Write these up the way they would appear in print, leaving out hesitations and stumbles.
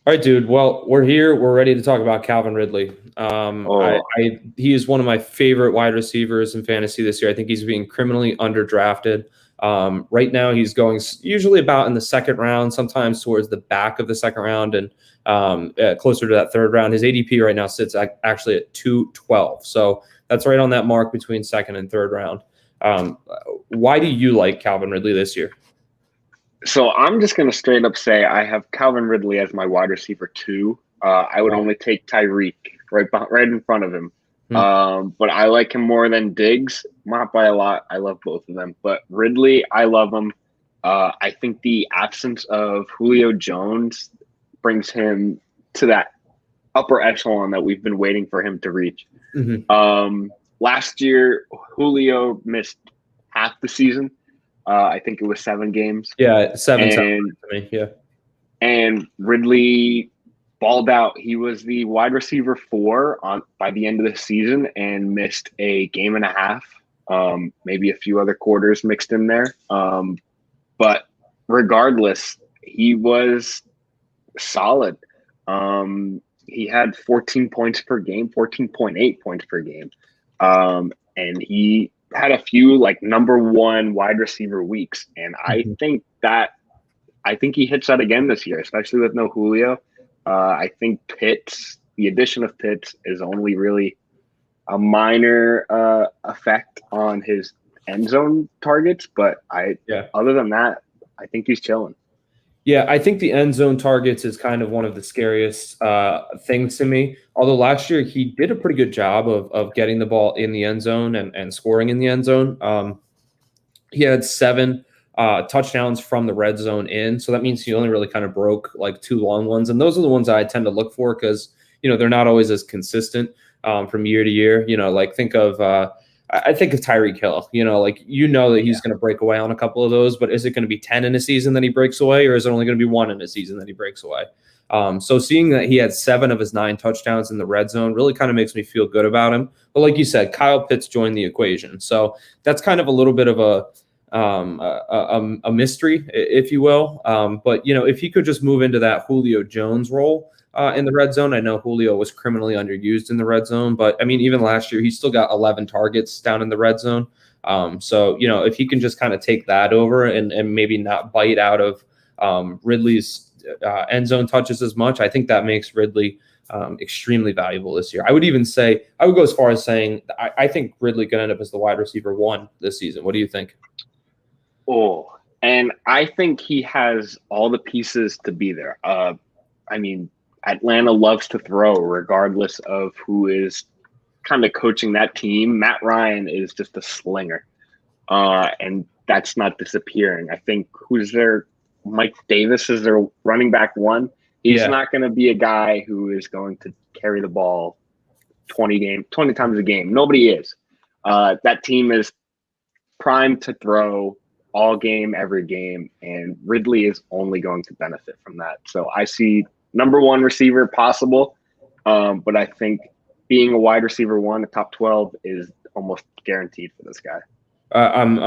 All right, dude. Well, we're here. We're ready to talk about Calvin Ridley. Oh, He is one of my favorite wide receivers in fantasy this year. I think he's being criminally underdrafted. Right now, he's going usually about in the second round, sometimes towards the back of the second round, and closer to that third round. His ADP right now sits actually at 212. So that's right on that mark between second and third round. Um, why do you like Calvin Ridley this year? so I'm just gonna straight up say I have Calvin Ridley as my wide receiver two. I would Wow. only take Tyreek right in front of him. Hmm. But I like him more than Diggs, not by a lot. I love both of them, but Ridley, I love him. I think the absence of Julio Jones brings him to that upper echelon that we've been waiting for him to reach. Mhm. Last year, Julio missed half the season. I think it was 7 games, Yeah, seven sounds and right to me. Yeah. Ridley balled out. He was the wide receiver four on by the end of the season and missed a game and a half, maybe a few other quarters mixed in there. But regardless, he was solid. He had 14 points per game, 14.8 points per game. And he had a few like number one wide receiver weeks. And Mhm. I think he hits that again this year, especially with no Julio. I think the addition of Pitts is only really a minor effect on his end zone targets. But Yeah. other than that, I think he's chilling. Yeah, I think the end zone targets is kind of one of the scariest things to me. Although last year he did a pretty good job of getting the ball in the end zone and scoring in the end zone. He had seven touchdowns from the red zone in, so that means he only really kind of broke like two long ones, and those are the ones that I tend to look for because they're not always as consistent from year to year. Like think of I think of Tyreek Hill. Like that Yeah. he's going to break away on a couple of those, but is it going to be 10 in a season that he breaks away, or is it only going to be one in a season that he breaks away? So seeing that he had seven of his nine touchdowns in the red zone really kind of makes me feel good about him. But like you said, Kyle Pitts joined the equation, so that's kind of a little bit of a mystery, if you will. But if he could just move into that Julio Jones role in the red zone, I know Julio was criminally underused in the red zone, but I mean, even last year, he still got 11 targets down in the red zone. So if he can just kind of take that over and maybe not bite out of Ridley's end zone touches as much, I think that makes Ridley extremely valuable this year. I would even say I would go as far as saying I think Ridley could end up as the wide receiver one this season. What do you think? Oh, and I think he has all the pieces to be there. I mean, Atlanta loves to throw, regardless of who is kind of coaching that team. Matt Ryan is just a slinger, and that's not disappearing. I think who's their Mike Davis is their running back one. He's Yeah. not going to be a guy who is going to carry the ball 20 times a game. Nobody is. That team is primed to throw all game, every game, and Ridley is only going to benefit from that. So I see number one receiver possible, but I think being a wide receiver one, a top 12 is almost guaranteed for this guy. I'm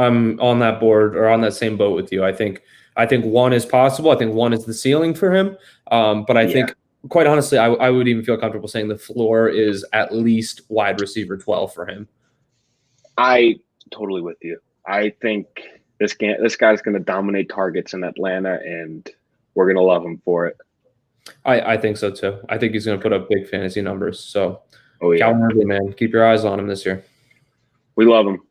on that board or on that same boat with you. I think one is possible. I think one is the ceiling for him. But I Yeah, think quite honestly, I would even feel comfortable saying the floor is at least wide receiver 12 for him. I totally with you. I think this guy's going to dominate targets in Atlanta, and we're going to love him for it. I think so too. I think he's going to put up big fantasy numbers. So Oh yeah, Calvin Ridley, man, keep your eyes on him this year. we love him.